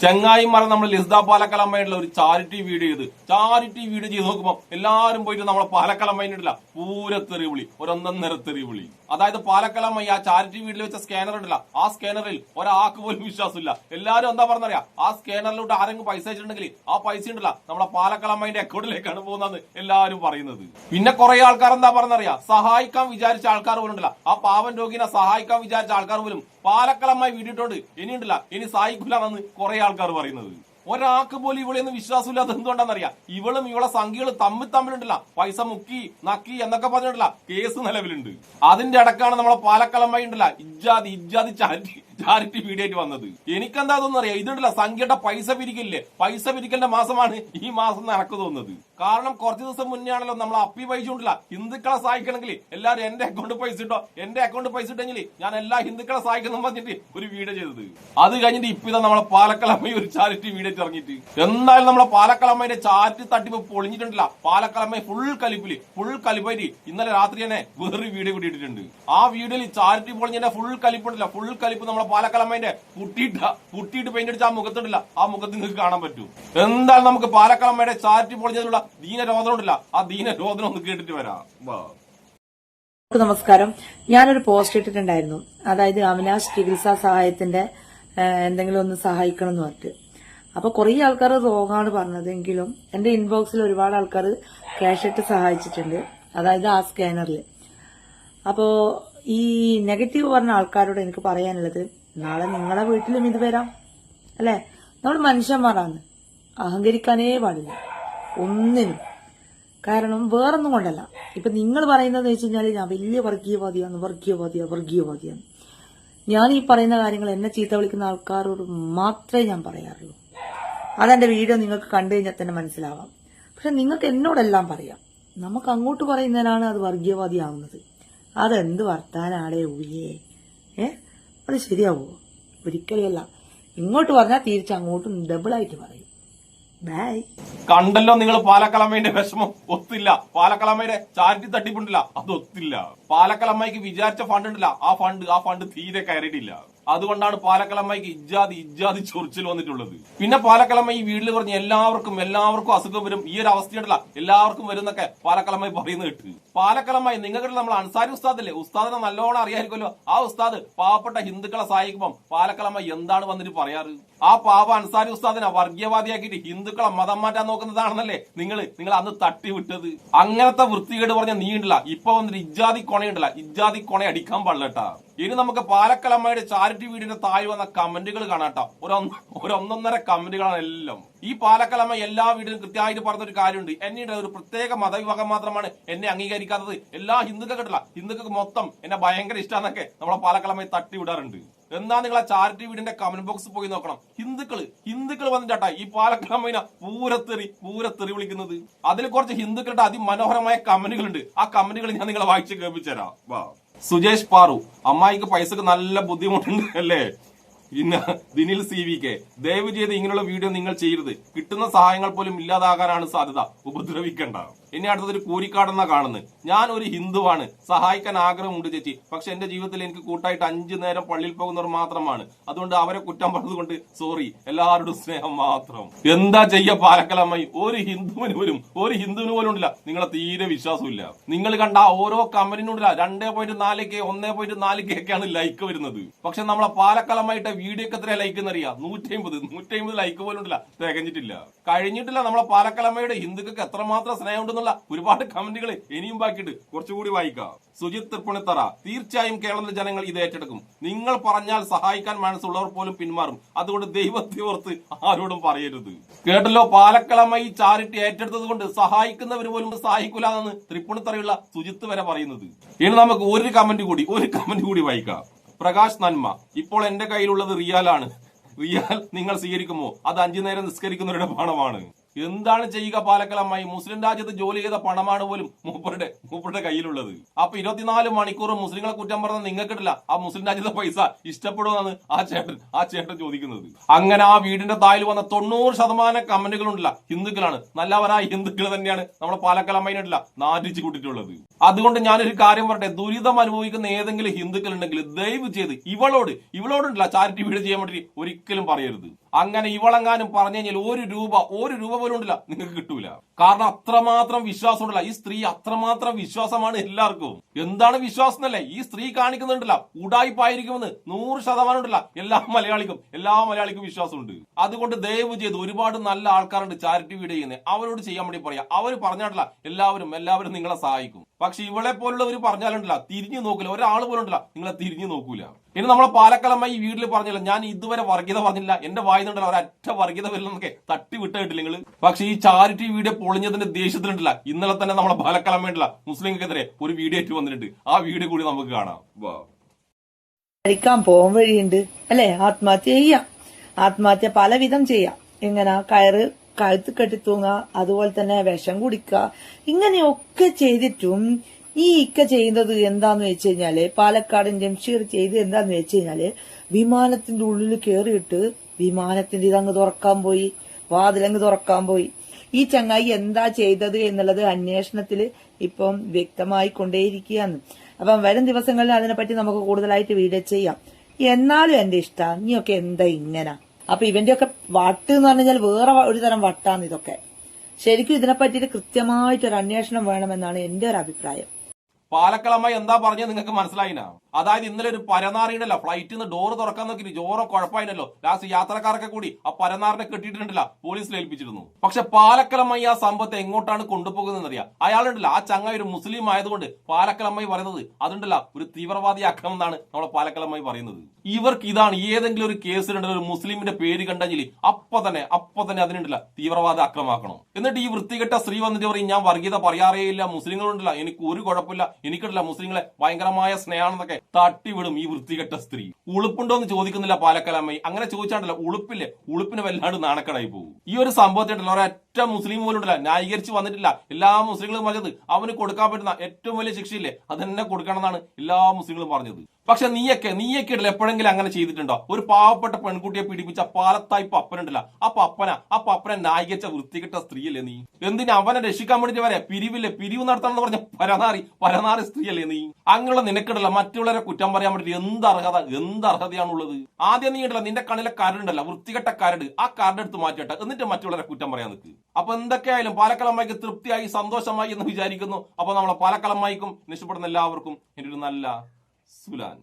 ചെങ്ങായിമാരെ നമ്മൾ ലിസ്ദ പാലക്കലമ്മയുടെ ഒരു charity video ചെയ്ത് നോക്കുമ്പോൾ എല്ലാവരും പോയിട്ട് നമ്മളെ പാലക്കലമ്മയിട്ടില്ല പൂരത്തെറിവിളി ഒരൊന്നര തെറിവിളി. അതായത് പാലക്കലമ്മ ആ ചാരിറ്റി വീഡിയോയിൽ വെച്ച സ്കാനർ ഉണ്ടല്ല, ആ സ്കാനറിൽ ഒരാൾക്ക് പോലും വിശ്വാസമില്ല. എല്ലാവരും എന്താ പറഞ്ഞറിയാ, ആ സ്കാനറിലോട്ട് ആരെങ്കിലും പൈസ അയച്ചിട്ടുണ്ടെങ്കിൽ ആ പൈസ ഉണ്ടല്ല നമ്മളെ പാലക്കലമ്മയുടെ അക്കൗണ്ടിലേക്കാണ് പോകുന്നത് എല്ലാവരും പറയുന്നത്. പിന്നെ കുറെ ആൾക്കാർ എന്താ പറഞ്ഞറിയാ, സഹായിക്കാൻ വിചാരിച്ച ആൾക്കാർ പോലും ഉണ്ടല്ല, ആ പാവൻ രോഗിനെ സഹായിക്കാൻ വിചാരിച്ച ആൾക്കാർ പോലും പാലക്കലമ്മായി വീടിട്ടോണ്ട് ഇനിയുണ്ടല്ല ഇനി സഹായിക്കൂലെന്ന് കുറെ ആൾക്കാർ പറയുന്നത്. ഒരാൾക്ക് പോലും ഇവളെയൊന്നും വിശ്വാസമില്ലാത്ത എന്തുകൊണ്ടാണെന്നറിയാം, ഇവളും ഇവളെ സംഖ്യകളും തമ്മിലുണ്ടല്ല പൈസ മുക്കി നക്കി എന്നൊക്കെ പറഞ്ഞിട്ടില്ല കേസ് നിലവിലുണ്ട്. അതിന്റെ ഇടക്കാണ് നമ്മളെ പാലക്കലമ്മായി ഉണ്ടല്ല ഇജ്ജാതി ചാരിറ്റി വീഡിയോ ആയിട്ട് വന്നത്. എനിക്കെന്താ തോന്നുന്നറിയാം, ഇതുണ്ടല്ല സംഖ്യയുടെ പൈസ പിരിക്കില്ലേ, പൈസ പിരിക്കലിന്റെ മാസമാണ് ഈ മാസം എനിക്ക് തോന്നുന്നത്. കാരണം കുറച്ച് ദിവസം മുന്നേ ആണല്ലോ നമ്മൾ അപ്പി പൈസ ഉണ്ടല്ല ഹിന്ദുക്കളെ സഹായിക്കണമെങ്കിൽ എല്ലാവരും എന്റെ അക്കൗണ്ട് പൈസ ഇട്ടോ, എന്റെ അക്കൗണ്ട് പൈസ ഇട്ടെങ്കിൽ ഞാൻ എല്ലാ ഹിന്ദുക്കളെ സഹായിക്കുന്നു പറഞ്ഞിട്ട് ഒരു വീഡിയോ ചെയ്തത്. അത് കഴിഞ്ഞിട്ട് ഇപ്പൊ നമ്മളെ പാലക്കലമ്മ ഒരു ചാരിറ്റി വീഡിയോ ഇറങ്ങിയിട്ട് എന്തായാലും നമ്മളെ പാലക്കലമ്മയുടെ ചാരിറ്റി തട്ടിപ്പ് പൊളിഞ്ഞിട്ടുണ്ടല്ല. പാലക്കലമ്മ ഫുൾ കലിപ്പായിട്ട് ഇന്നലെ രാത്രി തന്നെ വേറൊരു വീഡിയോ കൂടി ഇട്ടിട്ടുണ്ട്. ആ വീഡിയോയിൽ ചാരിറ്റി പൊളിഞ്ഞ ഫുൾ കലിപ്പുണ്ടല്ല, ഫുൾ കലിപ്പ് നമ്മളെ പാലക്കലമ്മന്റെ പുട്ടിയിട്ട് പെയിന്റ് അടിച്ച ആ മുഖത്തുണ്ടല്ല, ആ മുഖത്ത് നിങ്ങൾക്ക് കാണാൻ പറ്റും. എന്തായാലും നമുക്ക് പാലക്കലമ്മയുടെ ചാരിറ്റി പൊളിഞ്ഞതിലുള്ള ദീനരോധനം ഉണ്ടല്ല, ആ ദീനരോധനം ഒന്ന് കേട്ടിട്ട് വരാം. നമസ്കാരം. ഞാനൊരു പോസ്റ്റ് ഇട്ടിട്ടുണ്ടായിരുന്നു, അതായത് അവിനാശ് ചികിത്സാ സഹായത്തിന്റെ എന്തെങ്കിലും ഒന്ന് സഹായിക്കണം എന്ന് പറഞ്ഞിട്ട്. അപ്പൊ കുറെ ആൾക്കാർ റോങ്ങാണ് പറഞ്ഞതെങ്കിലും എന്റെ ഇൻബോക്സിൽ ഒരുപാട് ആൾക്കാർ ക്യാഷ് ഇട്ട് സഹായിച്ചിട്ടുണ്ട്, അതായത് ആ സ്കാനറിൽ. അപ്പോ ഈ നെഗറ്റീവ് പറഞ്ഞ ആൾക്കാരോട് എനിക്ക് പറയാനുള്ളത്, നാളെ നിങ്ങളെ വീട്ടിലും ഇത് വരാം അല്ലെ. നമ്മൾ മനുഷ്യന്മാരാണ്, അഹങ്കരിക്കാനേ പാടില്ല ഒന്നിനും. കാരണം വേറൊന്നും കൊണ്ടല്ല. ഇപ്പൊ നിങ്ങൾ പറയുന്നത് വെച്ച് കഴിഞ്ഞാൽ ഞാൻ വലിയ വർഗീയവാദിയാണ്. ഞാൻ ഈ പറയുന്ന കാര്യങ്ങൾ എന്നെ ചീത്ത വിളിക്കുന്ന ആൾക്കാരോട് മാത്രമേ ഞാൻ പറയാറുള്ളൂ. അതെന്റെ വീഡിയോ നിങ്ങൾക്ക് കണ്ടു കഴിഞ്ഞാൽ തന്നെ മനസ്സിലാവാം. പക്ഷെ നിങ്ങൾക്ക് എന്നോടെല്ലാം പറയാം, നമുക്ക് അങ്ങോട്ട് പറയുന്നതിനാണ് അത് വർഗീയവാദിയാവുന്നത്. അതെന്ത് വർത്താനാടേ ഊയേ, അത് ശരിയാവോ? ഒരിക്കലുമല്ല. ഇങ്ങോട്ട് പറഞ്ഞാൽ തിരിച്ച് അങ്ങോട്ടും ഡബിളായിട്ട് പറയും. ബൈ. കണ്ടല്ലോ നിങ്ങൾ പാലക്കലമ്മയുടെ വിഷമം ഒത്തില്ല, പാലക്കലമ്മയുടെ ചാരിറ്റി തട്ടിപ്പുണ്ടല്ല അത് ഒത്തില്ല. പാലക്കലമ്മയ്ക്ക് വിചാരിച്ച ഫണ്ട് ഉണ്ടല്ല, ആ ഫണ്ട് തീരെ കയറിയിട്ടില്ല. അതുകൊണ്ടാണ് പാലക്കലമ്മയ്ക്ക് ഇജ്ജാതി ചൊറിച്ചിൽ വന്നിട്ടുള്ളത്. പിന്നെ പാലക്കലമ്മ ഈ വീട്ടിൽ പറഞ്ഞ് എല്ലാവർക്കും അസുഖം വരും, ഈ ഒരു അവസ്ഥയുണ്ടല്ല എല്ലാവർക്കും വരുന്നൊക്കെ പാലക്കലമ്മ പറയുന്നത് കേട്ട്. പാലക്കലമ്മ നിങ്ങൾക്ക് നമ്മൾ അൻസാരി ഉസ്താദല്ലേ, ഉസ്താദിനെ നല്ലോണം അറിയായിരിക്കുമല്ലോ. ആ ഉസ്താദ് പാവപ്പെട്ട ഹിന്ദുക്കളെ സഹായിക്കുമ്പോൾ പാലക്കലമ്മ എന്താണ് വന്നിട്ട് പറയാറ്? ആ പാവ അൻസാരി ഉസ്താദിനെ വർഗീയവാദിയാക്കിയിട്ട് ഹിന്ദുക്കളെ മതം മാറ്റാൻ നോക്കുന്നതാണെന്നല്ലേ നിങ്ങൾ അന്ന് തട്ടിവിട്ടത്. അങ്ങനത്തെ വൃത്തികേട് പറഞ്ഞ നീ ഉണ്ടല്ല ഇപ്പൊ വന്നിട്ട് ഇജ്ജാതി കൊണ അടിക്കാൻ പാടില്ലട്ടാ. ഇനി നമുക്ക് പാലക്കലമ്മയുടെ ചാരിറ്റി വീഡിയോന്റെ താഴെ വന്ന കമന്റുകൾ കാണാട്ടോ. ഒരൊന്നൊന്നര കമന്റുകളാണ് എല്ലാം. ഈ പാലക്കലമ്മ എല്ലാ വീഡിയോയും കൃത്യമായിട്ട് പറഞ്ഞൊരു കാര്യമുണ്ട്, എന്നിട്ട് ഒരു പ്രത്യേക മതവിഭാഗം മാത്രമാണ് എന്നെ അംഗീകരിക്കാത്തത്, എല്ലാ ഹിന്ദുക്കൾക്ക് മൊത്തം എന്നെ ഭയങ്കര ഇഷ്ടമാണെന്നൊക്കെ നമ്മളെ പാലക്കലമ്മയെ തട്ടി വിടാറുണ്ട്. എന്നാ നിങ്ങൾ ആ ചാരിറ്റി വീഡിയോന്റെ കമന്റ് ബോക്സ് പോയി നോക്കണം. ഹിന്ദുക്കൾ വന്നിട്ടാ ഈ പാലക്കലമ്മ പൂരത്തെറി വിളിക്കുന്നത്. അതിൽ കുറച്ച് ഹിന്ദുക്കളുടെ അതിമനോഹരമായ കമന്റുകളുണ്ട്. ആ കമന്റുകൾ ഞാൻ നിങ്ങളെ വായിച്ച് കേൾപ്പിച്ചുതരാം. വാ. സുജേഷ് പാറു, അമ്മായിക്ക് പൈസക്ക് നല്ല ബുദ്ധിമുട്ടുണ്ട് അല്ലേ. പിന്നെ ദിനിൽ CVK, ദയവ് ചെയ്ത് ഇങ്ങനെയുള്ള വീഡിയോ നിങ്ങൾ ചെയ്യരുത്, കിട്ടുന്ന സഹായങ്ങൾ പോലും ഇല്ലാതാകാനാണ് സാധ്യത, ഉപദ്രവിക്കണ്ട. ഇനി അടുത്തൊരു കൂരിക്കാടെന്നാ കാണുന്നത്. ഞാൻ ഒരു ഹിന്ദുവാണ്, സഹായിക്കാൻ ആഗ്രഹമുണ്ട് ചേച്ചി, പക്ഷെ എന്റെ ജീവിതത്തിൽ എനിക്ക് കൂട്ടായിട്ട് 5 നേരം പള്ളിയിൽ പോകുന്നവർ മാത്രമാണ്, അതുകൊണ്ട് അവരെ കുറ്റം പറഞ്ഞതുകൊണ്ട് സോറി, എല്ലാവരോടും സ്നേഹം മാത്രം. എന്താ ചെയ്യ പാലക്കലമ്മായി, ഒരു ഹിന്ദുവിന് പോലും ഉണ്ടല്ല നിങ്ങളെ തീരെ വിശ്വാസമില്ല. നിങ്ങൾ കണ്ട ഓരോ കമന്റിനുണ്ടല്ല 2.4K 1.4K ഒക്കെയാണ് ലൈക്ക് വരുന്നത്. പക്ഷെ നമ്മളെ പാലക്കലമ്മായിട്ട് വീഡിയോ ഒക്കെ എത്ര ലൈക്ക് എന്നറിയാം, 150 ലൈക്ക് പോലും ഉണ്ടല്ല കഴിഞ്ഞിട്ടില്ല. നമ്മളെ പാലക്കലമ്മയുടെ ഹിന്ദുക്കൾക്ക് എത്രമാത്രം സ്നേഹമുണ്ടെന്നുള്ള ഒരുപാട് കമന്റുകൾ ഇനിയും ബാക്കിയിട്ട് കുറച്ചുകൂടി വായിക്കാം. സുജിത് തൃപ്പണിത്തറ, തീർച്ചയായും കേരളത്തിലെ ജനങ്ങൾ ഇത് ഏറ്റെടുക്കും. നിങ്ങൾ പറഞ്ഞാൽ സഹായിക്കാൻ മനസ്സുള്ളവർ പോലും പിന്മാറും, അതുകൊണ്ട് ദൈവത്തെ ഓർത്ത് ആരോടും പറയരുത്. കേട്ടല്ലോ, പാലക്കലമ്മ ഈ ചാരിറ്റി ഏറ്റെടുത്തത് കൊണ്ട് സഹായിക്കുന്നവർ പോലും സഹായിക്കൂലെന്ന് തൃപ്പണിത്തറയുള്ള സുജിത്ത് വരെ പറയുന്നത്. ഇനി നമുക്ക് ഒരു കമന്റ് കൂടി വായിക്കാം. പ്രകാശ് നന്മ, ഇപ്പോൾ എന്റെ കയ്യിലുള്ളത് റിയാലാണ്. റിയാൽ നിങ്ങൾ സ്വീകരിക്കുമോ? അത് 5 നേരം നിസ്കരിക്കുന്നവരുടെ പണമാണ്. എന്താണ് ചെയ്യുക പാലക്കലമ്മായി? മുസ്ലിം രാജ്യത്ത് ജോലി ചെയ്ത പണമാണ് പോലും മൂപ്പരുടെ കയ്യിലുള്ളത്. അപ്പൊ 24 മണിക്കൂർ മുസ്ലിങ്ങളെ കുറ്റം പറഞ്ഞ നിങ്ങൾക്കിട്ടില്ല ആ മുസ്ലിം രാജ്യത്തെ പൈസ ഇഷ്ടപ്പെടുമെന്നാണ് ആ ചേട്ടൻ ചോദിക്കുന്നത്. അങ്ങനെ ആ വീടിന്റെ തായിൽ വന്ന 90% കമന്റുകളുണ്ടല്ല ഹിന്ദുക്കളാണ്. നല്ലവരായ ഹിന്ദുക്കൾ തന്നെയാണ് നമ്മളെ പാലക്കലമ്മയിനിട്ടില്ല നാട്ടിച്ചു കൂട്ടിട്ടുള്ളത്. അതുകൊണ്ട് ഞാനൊരു കാര്യം പറയട്ടെ, ദുരിതം അനുഭവിക്കുന്ന ഏതെങ്കിലും ഹിന്ദുക്കൾ ഉണ്ടെങ്കിൽ ദയവ് ചെയ്ത് ഇവളോടുണ്ടല്ല ചാരിറ്റി വീഡിയോ ചെയ്യാൻ വേണ്ടി ഒരിക്കലും പറയരുത്. അങ്ങനെ ഇവളെങ്ങാനും പറഞ്ഞു കഴിഞ്ഞാൽ ഒരു രൂപ പോലും ഉണ്ടല്ല നിങ്ങൾക്ക് കിട്ടൂല. കാരണം അത്രമാത്രം വിശ്വാസം ഉണ്ടല്ല ഈ സ്ത്രീ, അത്രമാത്രം വിശ്വാസമാണ് എല്ലാവർക്കും. എന്താണ് വിശ്വാസം എന്നല്ലേ ഈ സ്ത്രീ കാണിക്കുന്നുണ്ടല്ല, ഉടായിപ്പായിരിക്കുമെന്ന് 100% ഉണ്ടല്ല എല്ലാ മലയാളിക്കും വിശ്വാസമുണ്ട്. അതുകൊണ്ട് ദയവ് ചെയ്ത് ഒരുപാട് നല്ല ആൾക്കാരുണ്ട് ചാരിറ്റി വീഡിയോ ചെയ്യുന്നത്, അവരോട് ചെയ്യാൻ വേണ്ടി പറയാം. അവർ പറഞ്ഞാട്ടല്ല എല്ലാവരും നിങ്ങളെ സഹായിക്കും. പക്ഷെ ഇവളെ പോലുള്ളവർ പറഞ്ഞാലുണ്ടല്ല തിരിഞ്ഞു നോക്കില്ല, ഒരാൾ പോലും ഉണ്ടല്ല നിങ്ങളെ തിരിഞ്ഞു നോക്കൂല. ഇനി നമ്മളെ പാലക്കലമ്മ ഈ വീട്ടിൽ പറഞ്ഞില്ല, ഞാൻ ഇതുവരെ വർഗീയത പറഞ്ഞില്ല, എന്റെ വായിന്നുണ്ടല്ലോ ഒരൊറ്റ വർഗീയത വരില്ലെന്നൊക്കെ തട്ടി വിട്ടിട്ടില്ല നിങ്ങൾ. പക്ഷെ ഈ ചാരിറ്റി വീഡിയോ പൊളിഞ്ഞതിന്റെ ദേഷ്യത്തിലുണ്ടല്ല ഇന്നലെ തന്നെ നമ്മളെ പാലക്കലമ്മ മുസ്ലിംക്കെതിരെ ഒരു വീഡിയോ ആയിട്ട് വന്നിട്ടുണ്ട്. ആ വീഡിയോ കൂടി നമുക്ക് കാണാം. മരിക്കാൻ പോകാൻ വഴിയുണ്ട് അല്ലെ, ആത്മഹത്യ ചെയ്യാം. ആത്മഹത്യ പലവിധം ചെയ്യാം. ഇങ്ങനെ കഴുത്ത് കെട്ടി തൂങ്ങുക, അതുപോലെ തന്നെ വിഷം കുടിക്കുക, ഇങ്ങനെയൊക്കെ ചെയ്തിട്ടും ഈ ചെയ്യുന്നത് എന്താന്ന് വെച്ച് കഴിഞ്ഞാല്, പാലക്കാടൻ ജംഷീർ ചെയ്ത് എന്താന്ന് വെച്ച് കഴിഞ്ഞാല്, വിമാനത്തിന്റെ ഉള്ളിൽ കയറിയിട്ട് വിമാനത്തിന്റെ ഇതങ്ങ് തുറക്കാൻ പോയി, വാതിലങ്ങ് തുറക്കാൻ പോയി. ഈ ചങ്ങായി എന്താ ചെയ്തത് എന്നുള്ളത് അന്വേഷണത്തില് ഇപ്പം വ്യക്തമായി കൊണ്ടേയിരിക്കുകയാണ്. അപ്പം വരും ദിവസങ്ങളിൽ അതിനെപ്പറ്റി നമുക്ക് കൂടുതലായിട്ട് വീഡിയോ ചെയ്യാം. എന്നാലും എന്റെ ഇഷ്ടം നീയൊക്കെ എന്താ ഇങ്ങനെ. അപ്പൊ ഇവന്റെ ഒക്കെ വട്ട് എന്ന് പറഞ്ഞാൽ വേറെ ഒരു തരം വട്ടാണ് ഇതൊക്കെ. ശരിക്കും ഇതിനെപ്പറ്റിയിട്ട് കൃത്യമായിട്ടൊരു അന്വേഷണം വേണമെന്നാണ് എന്റെ ഒരു അഭിപ്രായം. പാലക്കളമ്മ എന്താ പറഞ്ഞത് നിങ്ങൾക്ക് മനസ്സിലായിനാ? അതായത് ഇന്നലെ ഒരു പരനാറിയുണ്ടല്ലോ ഫ്ലൈറ്റിൽ നിന്ന് ഡോറ് തുറക്കാൻ നോക്കി ജോറോ കുഴപ്പമായില്ലോ, ലാസ്റ്റ് യാത്രക്കാരൊക്കെ കൂടി ആ പരനാറിനെ കെട്ടിയിട്ടുണ്ടല്ല പോലീസിൽ ഏൽപ്പിച്ചിരുന്നു. പക്ഷെ പാലക്കലമ്മ ആ സംഭവത്തെ എങ്ങോട്ടാണ് കൊണ്ടുപോകുന്നത് അറിയാം. അയാളുണ്ടല്ല ആ ചങ്ങ ഒരു മുസ്ലിം ആയതുകൊണ്ട് പാലക്കലമ്മ പറയുന്നത് അതുണ്ടല്ല ഒരു തീവ്രവാദി ആക്രമണം എന്നാണ് നമ്മളെ പാലക്കലമ്മ പറയുന്നത്. ഇവർക്ക് ഇതാണ് ഏതെങ്കിലും ഒരു കേസിലുണ്ടല്ലോ ഒരു മുസ്ലിമിന്റെ പേര് കണ്ടെങ്കിൽ അപ്പൊ തന്നെ അതിനുണ്ടല്ല തീവ്രവാദ ആക്രമമാക്കണം. എന്നിട്ട് ഈ വൃത്തികെട്ട സ്ത്രീ വന്നിട്ട് പറയും ഞാൻ വർഗീയത പറയാറേ ഇല്ല, മുസ്ലിങ്ങളുണ്ടല്ല എനിക്ക് ഒരു കുഴപ്പമില്ല, എനിക്കുണ്ടല്ല മുസ്ലിങ്ങളെ ഭയങ്കരമായ സ്നേഹാണെന്നൊക്കെ തട്ടിവിടും ഈ വൃത്തികെട്ട സ്ത്രീ. ഉളുപ്പുണ്ടോ എന്ന് ചോദിക്കുന്നില്ല പാലക്കലമ്മ. അങ്ങനെ ചോദിച്ചാണ്ടല്ലോ ഉളുപ്പിന് വല്ലാണ്ട് നാണക്കേടായി പോകും. ഈ ഒരു സംഭവത്തിണ്ടല്ലോ ഒരൊറ്റ മുസ്ലിം പോലും ഉണ്ടല്ല ന്യായീകരിച്ച് വന്നിട്ടില്ല. എല്ലാ മുസ്ലിങ്ങളും പറഞ്ഞത് അവന് കൊടുക്കാൻ പറ്റുന്ന ഏറ്റവും വലിയ ശിക്ഷയില്ലേ അതന്നെ കൊടുക്കണം എന്നാണ് എല്ലാ മുസ്ലിങ്ങളും പറഞ്ഞത്. പക്ഷെ നീയൊക്കെ ഇടല എപ്പോഴെങ്കിലും അങ്ങനെ ചെയ്തിട്ടുണ്ടോ? ഒരു പാവപ്പെട്ട പെൺകുട്ടിയെ പീഡിപ്പിച്ച പാലത്തായി പപ്പനുണ്ടല്ല ആ പപ്പനെ ന്യായീകരിച്ച വൃത്തികെട്ട സ്ത്രീയല്ലേ നീ? എന്തിനാ അവനെ രക്ഷിക്കാൻ വേണ്ടിട്ട് വരെ പിരിവ് നടത്താന്ന് പറഞ്ഞ പരനാറി സ്ത്രീയല്ലേ നീ? അങ്ങനെയുള്ള നിനക്കിടല്ല മറ്റുള്ളവരെ കുറ്റം പറയാൻ വേണ്ടി എന്ത് അർഹതയാണുള്ളത്? ആദ്യം നീ ഉണ്ടല്ലോ നിന്റെ കണ്ണിലെ കരടുണ്ടല്ല വൃത്തികെട്ട കരട്, ആ കരട് എടുത്ത് മാറ്റിട്ടെ എന്നിട്ട് മറ്റുള്ളവരെ കുറ്റം പറയാൻ നിൽക്ക്. അപ്പൊ എന്തൊക്കെയായാലും പാലക്കലമ്മയ്ക്ക് തൃപ്തിയായി സന്തോഷമായി എന്ന് വിചാരിക്കുന്നു. അപ്പൊ നമ്മളെ പാലക്കലമ്മയ്ക്കും ഇഷ്ടപ്പെടുന്ന എല്ലാവർക്കും എൻ്റെ ഒരു നല്ല സുലാൻ.